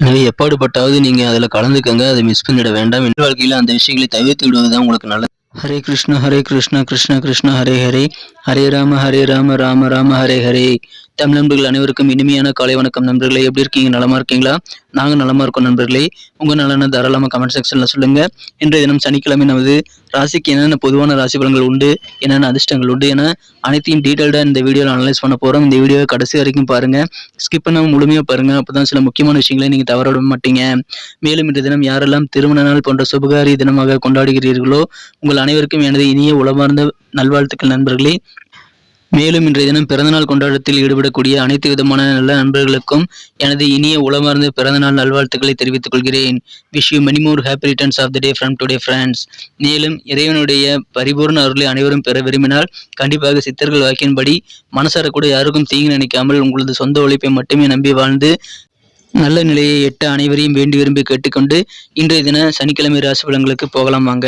எனவே எப்பாடுபட்டாவது நீங்க அதுல கலந்துக்கங்க. அத மிஸ் பண்ணிட வேண்டாம். வாழ்க்கையில அந்த விஷயங்களை தவிர்த்து விடுவது தான் உங்களுக்கு நல்லது. ஹரே கிருஷ்ணா கிருஷ்ண கிருஷ்ண ஹரே ஹரே, ஹரே ராம ராம ராம ஹரே ஹரே. தமிழ் நண்பர்கள் அனைவருக்கும் இனிமையான காலை வணக்கம் நண்பர்களே. எப்படி இருக்கீங்க? நலமா இருக்கீங்களா? நாங்க நலமா இருக்கோம் நண்பர்களே. உங்க நலனை தாராளமா கமெண்ட் செக்ஷன்ல சொல்லுங்க. இன்றைய தினம் சனிக்கிழமை நமது ராசிக்கு என்னென்ன பொதுவான ராசி பலன்கள் உண்டு, என்னென்ன அதிர்ஷ்டங்கள் உண்டு என அனைத்தையும் டீட்டெயில்டா இந்த வீடியோவில் அனலைஸ் பண்ண போறோம். இந்த வீடியோவை கடைசி வரைக்கும் பாருங்க. ஸ்கிப் பண்ணாம முழுமையா பாருங்க. அப்பதான் சில முக்கியமான விஷயங்களை நீங்க தவற விட மாட்டீங்க. மேலும் இன்றைய தினம் யாரெல்லாம் திருமண நாள் போன்ற சுபகாரிய தினமாக கொண்டாடுகிறீர்களோ உங்கள் அனைவருக்கும் எனது இனிய உளமார்ந்த நல்வாழ்த்துக்கள் நண்பர்களே. மேலும் இன்றைய தினம் பிறந்தநாள் கொண்டாட்டத்தில் ஈடுபடக்கூடிய அனைத்து விதமான நல்ல நண்பர்களுக்கும் எனது இனிய உளமார்ந்த பிறந்தநாள் நல்வாழ்த்துக்களை தெரிவித்துக் கொள்கிறேன். Wish you many more happy returns of the day from today friends. மேலும் இறைவனுடைய பரிபூர்ண அருளை அனைவரும் பெற விரும்பினால் கண்டிப்பாக சித்தர்கள் வாக்கின்படி மனசார கூட யாருக்கும் தீங்கு நினைக்காமல் உங்களது சொந்த உழைப்பை மட்டுமே நம்பி வாழ்ந்து நல்ல நிலையை எட்ட அனைவரையும் வேண்டி விரும்பி கேட்டுக்கொண்டு இன்றைய தின சனிக்கிழமை ராசி பலன்களுக்கு போகலாம் வாங்க.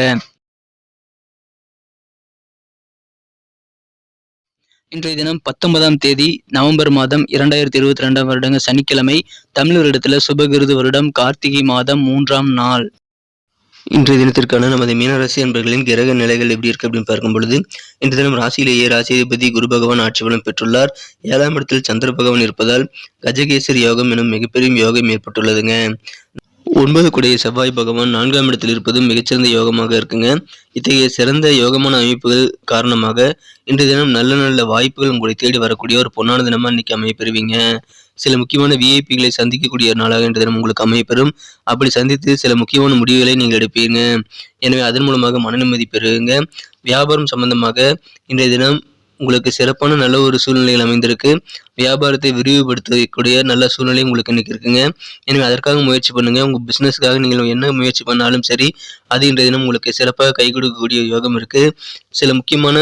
இன்றைய தினம் 19ஆம் தேதி நவம்பர் மாதம் 2022 வருடங்க சனிக்கிழமை. தமிழ் வருடத்துல சுபகிருது வருடம் கார்த்திகை மாதம் 3ஆம் நாள். இன்றைய தினத்திற்கான நமது மீனராசி என்பர்களின் கிரக நிலைகள் எப்படி இருக்கு அப்படின்னு பார்க்கும் பொழுது, இன்றைய தினம் ராசியிலேயே ராசிபதி குரு பகவான் ஆட்சி பலம் பெற்றுள்ளார். 7ஆம் இடத்தில் சந்திர பகவான் இருப்பதால் கஜகேசரி யோகம் எனும் மிகப்பெரும் யோகம் ஏற்பட்டுள்ளதுங்க. 9 குடைய செவ்வாய் பகவான் 4ஆம் இடத்தில் இருப்பது மிகச்சிறந்த யோகமாக இருக்குங்க. இத்தகைய சிறந்த யோகமான அமைப்புகள் காரணமாக இன்றைய தினம் நல்ல நல்ல வாய்ப்புகள் உங்களை தேடி வரக்கூடிய ஒரு பொன்னான தினமா இன்னைக்கு அமையப்பெறுவீங்க. சில முக்கியமான விஐபிகளை சந்திக்கக்கூடிய நாளாக இன்றைய தினம் உங்களுக்கு அமையப்பெறும். அப்படி சந்தித்து சில முக்கியமான முடிவுகளை நீங்கள் எடுப்பீங்க. எனவே அதன் மூலமாக மன நிம்மதி பெறுங்க. வியாபாரம் சம்பந்தமாக இன்றைய தினம் உங்களுக்கு சிறப்பான நல்ல ஒரு சூழ்நிலைகள் அமைந்திருக்கு. வியாபாரத்தை விரிவுபடுத்தக்கூடிய நல்ல சூழ்நிலை உங்களுக்கு இன்னைக்கு இருக்குங்க. எனவே அதற்காக முயற்சி பண்ணுங்க. உங்க பிசினஸ்க்காக நீங்கள் என்ன முயற்சி பண்ணாலும் சரி, அது இன்றைய தினம் உங்களுக்கு சிறப்பாக கை கொடுக்கக்கூடிய யோகம் இருக்கு. சில முக்கியமான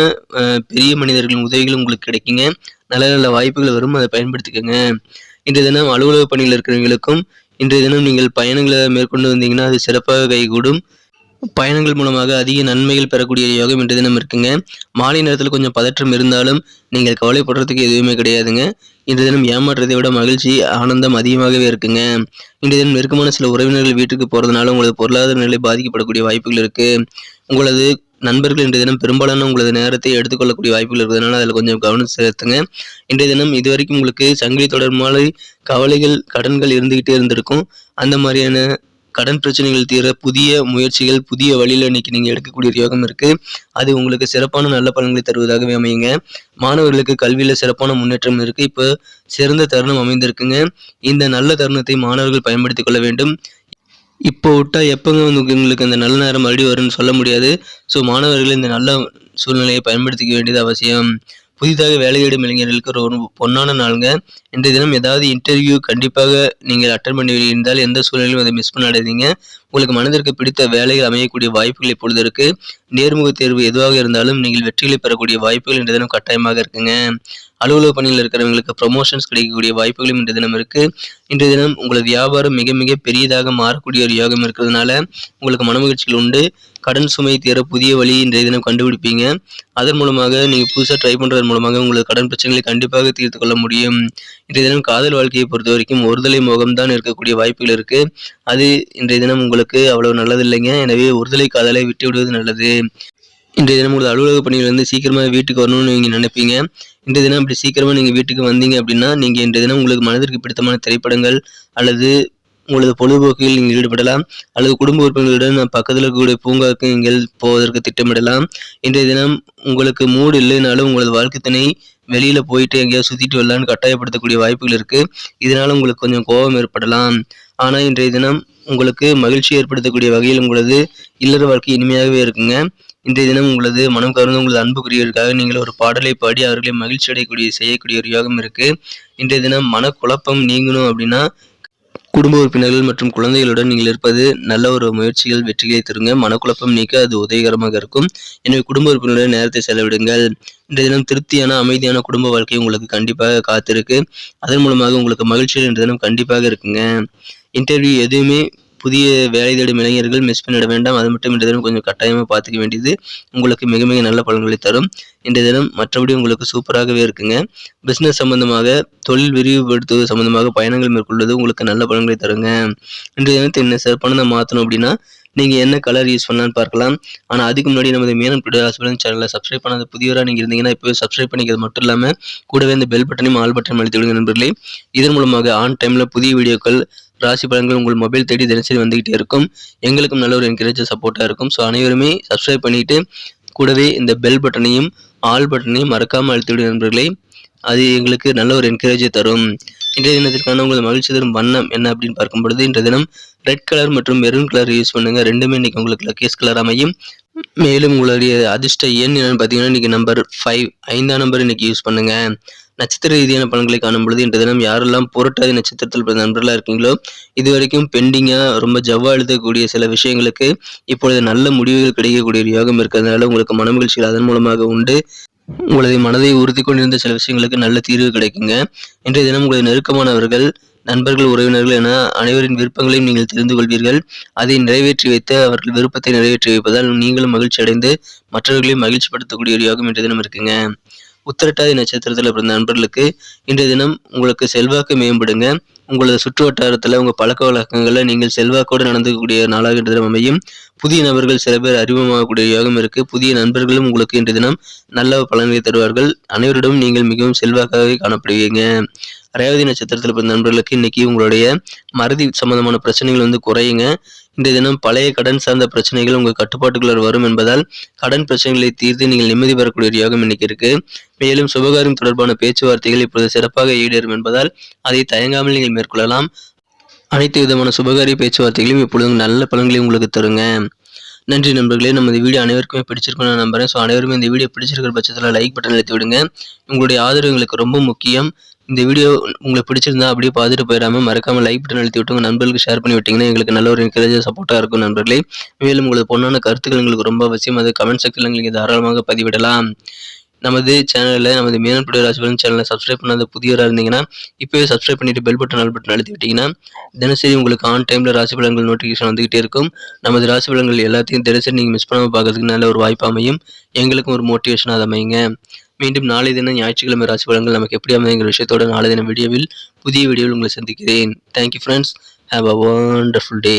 பெரிய மனிதர்களின் உதவிகள் உங்களுக்கு கிடைக்குங்க. நல்ல நல்ல வாய்ப்புகள் வரும், அதை பயன்படுத்திக்கோங்க. இன்றைய தினம் அலுவலக பணியில் இருக்கிறவங்களுக்கும் இன்றைய தினம் நீங்கள் பயணங்களை மேற்கொண்டு வந்தீங்கன்னா அது சிறப்பாக கைகூடும். பயணங்கள் மூலமாக அதிக நன்மைகள் பெறக்கூடிய யோகம் இன்றைய தினம் இருக்குங்க. மாலை நேரத்தில் கொஞ்சம் பதற்றம் இருந்தாலும் நீங்கள் கவலைப்படுறதுக்கு எதுவுமே கிடையாதுங்க. இன்றைய தினம் ஏமாற்றத்தை விட மகிழ்ச்சி ஆனந்தம் அதிகமாகவே இருக்குங்க. இன்றைய தினம் நெருக்கமான சில உறவினர்கள் வீட்டுக்கு போறதுனால உங்களது பொருளாதார நிலை பாதிக்கப்படக்கூடிய வாய்ப்புகள் இருக்கு. உங்களது நண்பர்கள் இன்றைய தினம் பெரும்பாலான உங்களது நேரத்தை எடுத்துக்கொள்ளக்கூடிய வாய்ப்புகள் இருக்கிறதுனால அதில் கொஞ்சம் கவனம் செலுத்துங்க. இன்றைய தினம் இதுவரைக்கும் உங்களுக்கு சங்கிலி தொடர் மாதிரி கவலைகள் கடன்கள் இருந்துகிட்டே இருந்திருக்கும். அந்த மாதிரியான கடன் பிரச்சனைகள் தீர புதிய முயற்சிகள் புதிய வழியில் இன்னைக்கு நீங்கள் எடுக்கக்கூடிய யோகம் இருக்கு. அது உங்களுக்கு சிறப்பான நல்ல பலன்களை தருவதாகவே அமையுங்க. மாணவர்களுக்கு கல்வியில் சிறப்பான முன்னேற்றம் இருக்கு. இப்போ சிறந்த தருணம் அமைந்திருக்குங்க. இந்த நல்ல தருணத்தை மாணவர்கள் பயன்படுத்திக் கொள்ள வேண்டும். இப்போ விட்டா எப்போங்க உங்களுக்கு அந்த நல்ல நேரம் மறுபடியும் வரும்னு சொல்ல முடியாது. ஸோ மாணவர்கள் இந்த நல்ல சூழ்நிலையை பயன்படுத்திக்க வேண்டியது அவசியம். புதிதாக வேலை தேடும் இளைஞர்களுக்கு ஒரு பொன்னான நாளுங்க. இன்றைய தினம் ஏதாவது இன்டர்வியூ கண்டிப்பாக நீங்கள் அட்டன் பண்ணி இருந்தால் எந்த சூழ்நிலையும் அதை மிஸ் பண்ணாதீங்க. உங்களுக்கு மனதிற்கு பிடித்த வேலைகள் அமையக்கூடிய வாய்ப்புகள் இப்பொழுது இருக்கு. நேர்முக தேர்வு எதுவாக இருந்தாலும் நீங்கள் வெற்றிகளை பெறக்கூடிய வாய்ப்புகள் இன்றைய தினம் கட்டாயமாக இருக்குங்க. அலுவலக பணியில் இருக்கிறவங்களுக்கு ப்ரொமோஷன்ஸ் கிடைக்கக்கூடிய வாய்ப்புகளும் இன்றைய தினம் இருக்கு. இன்றைய தினம் உங்களது வியாபாரம் மிக மிக பெரியதாக மாறக்கூடிய ஒரு யோகம் இருக்கிறதுனால உங்களுக்கு மனமகிழ்ச்சிகள் உண்டு. கடன் சுமை தீர புதிய வழி இன்றைய தினம் கண்டுபிடிப்பீங்க. அதன் மூலமாக நீங்கள் புதுசாக ட்ரை பண்ணுறதன் மூலமாக உங்களது கடன் பிரச்சனைகளை கண்டிப்பாக தீர்த்து கொள்ள முடியும். இன்றைய தினம் காதல் வாழ்க்கையை பொறுத்த வரைக்கும் ஒருதலை முகம்தான் இருக்கக்கூடிய வாய்ப்புகள் இருக்கு. அது இன்றைய தினம் உங்களுக்கு அவ்வளவு நல்லது இல்லைங்க. எனவே ஒருதலை காதலை விட்டு விடுவது நல்லது. இன்றைய தினம் உங்களது அலுவலக பணியிலிருந்து சீக்கிரமாக வீட்டுக்கு வரணும்னு நீங்கள் நினைப்பீங்க. இன்றைய தினம் அப்படி சீக்கிரமாக நீங்கள் வீட்டுக்கு வந்தீங்க அப்படின்னா நீங்கள் இன்றைய தினம் உங்களுக்கு மனதிற்கு பிடித்தமான திரைப்படங்கள் அல்லது உங்களது பொழுதுபோக்கில் நீங்கள் ஈடுபடலாம். அல்லது குடும்ப உறுப்பினர்களுடன் பக்கத்தில் இருக்கக்கூடிய பூங்காவுக்கு நீங்கள் போவதற்கு திட்டமிடலாம். இன்றைய தினம் உங்களுக்கு மூடு இல்லைனாலும் உங்களது வாழ்க்கை துணை வெளியில போயிட்டு எங்கேயாவது சுத்திட்டு வரலான்னு கட்டாயப்படுத்தக்கூடிய வாய்ப்புகள் இருக்கு. இதனால உங்களுக்கு கொஞ்சம் கோபம் ஏற்படலாம். ஆனா இன்றைய தினம் உங்களுக்கு மகிழ்ச்சி ஏற்படுத்தக்கூடிய வகையில் உங்களது இல்லற வாழ்க்கை இனிமையாகவே இருக்குங்க. இன்றைய தினம் உங்களது மனம் கவர்ந்த உங்களது அன்புக்குரியவர்களுக்காக நீங்கள் ஒரு பாடலை பாடி அவர்களை மகிழ்ச்சி அடையக்கூடிய செய்யக்கூடிய ஒரு யோகம் இருக்கு. இன்றைய தினம் மனக்குழப்பம் நீங்கணும் அப்படின்னா குடும்ப உறுப்பினர்கள் மற்றும் குழந்தைகளுடன் நீங்கள் இருப்பது நல்ல ஒரு முயற்சிகள் வெற்றிகளை தருங்க. மனக்குழப்பம் நீக்க அது உதவிகரமாக இருக்கும். எனவே குடும்ப உறுப்பினருடன் நேரத்தை செலவிடுங்கள். இன்றைய தினம் திருப்தியான அமைதியான குடும்ப வாழ்க்கை உங்களுக்கு கண்டிப்பாக காத்திருக்கு. அதன் மூலமாக உங்களுக்கு மகிழ்ச்சிகள் இன்றைய தினம் கண்டிப்பாக இருக்குங்க. இன்டர்வியூ எதுவுமே புதிய வேலை தேடும் இளைஞர்கள் மிஸ் பண்ணிட வேண்டாம். அது மட்டும் இன்றைய தினம் கொஞ்சம் கட்டாயமாக பார்த்துக்க வேண்டியது உங்களுக்கு மிக மிக நல்ல பலன்களை தரும். இன்றைய தினம் மற்றபடி உங்களுக்கு சூப்பராகவே இருக்குங்க. பிஸ்னஸ் சம்பந்தமாக தொழில் விரிவுபடுத்துவது சம்பந்தமாக பயணங்கள் மேற்கொள்வது உங்களுக்கு நல்ல பலன்களை தருங்க. இன்றைய தினத்தை என்ன சிறப்பானதை மாற்றணும் அப்படின்னா நீங்கள் என்ன கலர் யூஸ் பண்ணலான்னு பார்க்கலாம். ஆனால் அதுக்கு முன்னாடி நமது மேனன் டுடே ஹாஸ்பிட்டல் சேனலை சப்ஸ்கிரைப் பண்ணாத புதியவராக நீங்கள் இருந்தீங்கன்னா இப்போவே சப்ஸ்கிரைப் பண்ணிக்கிறது மட்டும் இல்லாமல் கூடவே இந்த பெல் பட்டனையும் ஆல் பட்டனையும் அழுத்தி விடுங்க நண்பர்களே. இதன் மூலமாக ஆன் டைமில் புதிய வீடியோக்கள் ராசி பலன்கள் உங்கள் மொபைல் தேடி தினசரி வந்துகிட்டே இருக்கும். எங்களுக்கும் நல்ல ஒரு என்கரேஜ் சப்போர்ட்டாக இருக்கும். ஸோ அனைவருமே சப்ஸ்கிரைப் பண்ணிவிட்டு கூடவே இந்த பெல் பட்டனையும் ஆல் பட்டனையும் மறக்காமல் அழுத்தி விடுங்க நண்பர்களே. அது எங்களுக்கு நல்ல ஒரு என்கரேஜை தரும். இன்றைய தினத்திற்கான உங்களது மகிழ்ச்சி தரும் வண்ணம் என்ன அப்படின்னு பார்க்கும் பொழுது இன்றைய தினம் ரெட் கலர் மற்றும் மெரூன் கலர் யூஸ் பண்ணுங்க. ரெண்டுமே இன்னைக்கு உங்களுக்கு லக்கீஸ் கலர் அமையும். மேலும் உங்களுடைய அதிர்ஷ்ட எண் என்னன்னு பார்த்தீங்கன்னா இன்னைக்கு நம்பர் 5 5ஆம் நம்பர் இன்னைக்கு யூஸ் பண்ணுங்க. நட்சத்திர ரீதியான பலன்களை காணும் பொழுது இன்றைய தினம் யாரெல்லாம் புரட்டாதி நட்சத்திரத்தில் பிறந்த நண்பர்களாக இருக்கீங்களோ இது வரைக்கும் பெண்டிங்காக ரொம்ப ஜவ்வா எழுதக்கூடிய சில விஷயங்களுக்கு இப்பொழுது நல்ல முடிவுகள் கிடைக்கக்கூடிய ஒரு யோகம் இருக்கிறதுனால உங்களுக்கு மனமகிழ்ச்சிகள் அதன் மூலமாக உண்டு. உங்களது மனதை உறுதி கொண்டிருந்த சில விஷயங்களுக்கு நல்ல தீர்வு கிடைக்குங்க. இன்றைய தினம் உங்களது நெருக்கமானவர்கள் நண்பர்கள் உறவினர்கள் என அனைவரின் விருப்பங்களையும் நீங்கள் தெரிந்து கொள்வீர்கள். அதை நிறைவேற்றி வைத்து அவர்கள் விருப்பத்தை நிறைவேற்றி வைப்பதால் நீங்களும் மகிழ்ச்சி அடைந்து மற்றவர்களையும் மகிழ்ச்சிப்படுத்தக்கூடிய ஒரு யோகம் இன்றைய தினம் இருக்குங்க. உத்திரட்டாதி நட்சத்திரத்தில் பிறந்த நண்பர்களுக்கு இன்றைய தினம் உங்களுக்கு செல்வாக்கு மேம்படுங்க. உங்களது சுற்று வட்டாரத்தில் உங்கள் பழக்க வழக்கங்களில் நீங்கள் செல்வாக்கோடு நடந்துக்கூடிய நாளாக இன்றைய தினம் அமையும். புதிய நபர்கள் சில பேர் அறிமுகமாகக்கூடிய யோகம் இருக்கு. புதிய நண்பர்களும் உங்களுக்கு இன்றைய தினம் நல்ல பலன்களை தருவார்கள். அனைவரிடமும் நீங்கள் மிகவும் செல்வாக்காகவே காணப்படுவீங்க. ரேவதி நட்சத்திரத்தில் பிறந்த நண்பர்களுக்கு இன்னைக்கு உங்களுடைய மறதி சம்பந்தமான பிரச்சனைகள் குறையுங்க. இன்றைய தினம் பழைய கடன் சார்ந்த பிரச்சனைகள் உங்கள் கட்டுப்பாட்டுக்குள்ள வரும் என்பதால் கடன் பிரச்சனைகளை தீர்த்து நீங்கள் நிம்மதி பெறக்கூடிய ஒரு யோகம் இன்னைக்கு இருக்கு. மேலும் சுபகாரியம் தொடர்பான பேச்சுவார்த்தைகள் இப்பொழுது சிறப்பாக ஈடேறும் என்பதால் அதை தயங்காமல் நீங்கள் மேற்கொள்ளலாம். அனைத்து விதமான சுபகாரிய பேச்சுவார்த்தைகளையும் இப்பொழுது நல்ல பலன்களை உங்களுக்கு தருங்க. நன்றி நண்பர்களே. நம்ம இந்த வீடியோ அனைவருக்குமே பிடிச்சிருக்கும் நான் நம்புறேன். ஸோ அனைவருமே இந்த வீடியோ பிடிச்சிருக்கிற பட்சத்தில் லைக் பட்டன் அழுத்தி விடுங்க. உங்களுடைய ஆதரவு எங்களுக்கு ரொம்ப முக்கியம். இந்த வீடியோ உங்களுக்கு பிடிச்சிருந்தா அப்படியே பார்த்துட்டு போயிடாமல் மறக்காமல் லைக் பட்டன் அழுத்தி விட்டு உங்கள் நண்பர்களுக்கு ஷேர் பண்ணி விட்டிங்கன்னா எங்களுக்கு நல்ல ஒரு என்கரேஜ் சப்போர்ட்டாக இருக்கும் நண்பர்களே. மேலும் உங்களது பொண்ணான கருத்துக்கள் எங்களுக்கு ரொம்ப அவசியம். அது கமெண்ட் செக்ஷனில் நீங்கள் தாராளமாக பதிவிடலாம். நமது சேனலில் நமது மேனன் டுடே ராசி பலன் சேனலை சப்ஸ்கிரைப் பண்ணாத புதியவராக இருந்தீங்கன்னா இப்போவே சப்ஸ்கிரைப் பண்ணிவிட்டு பெல் பட்டன் ஆல் பட்டன் அழுத்தி விட்டிங்கன்னா தினசரி உங்களுக்கு ஆன் டைமில் ராசி பலன்கள் நோட்டிஃபிகேஷன் வந்துகிட்டே இருக்கும். நமது ராசி பலன்கள் எல்லாத்தையும் தினசரி நீங்கள் மிஸ் பண்ணாமல் பார்க்கறதுக்கு நல்ல ஒரு வாய்ப்பு அமையும். எங்களுக்கும் ஒரு மோட்டிவேஷனாக அதை அமையுங்க. மீண்டும் நாளை தினம் ஞாயிற்றுக்கிழமை ராசி பலன்கள் நமக்கு எப்படி அமைங்கிற விஷயத்தோட நாளை தினம் புதிய வீடியோவில் உங்களை சந்திக்கிறேன். Thank you friends. Have a wonderful day.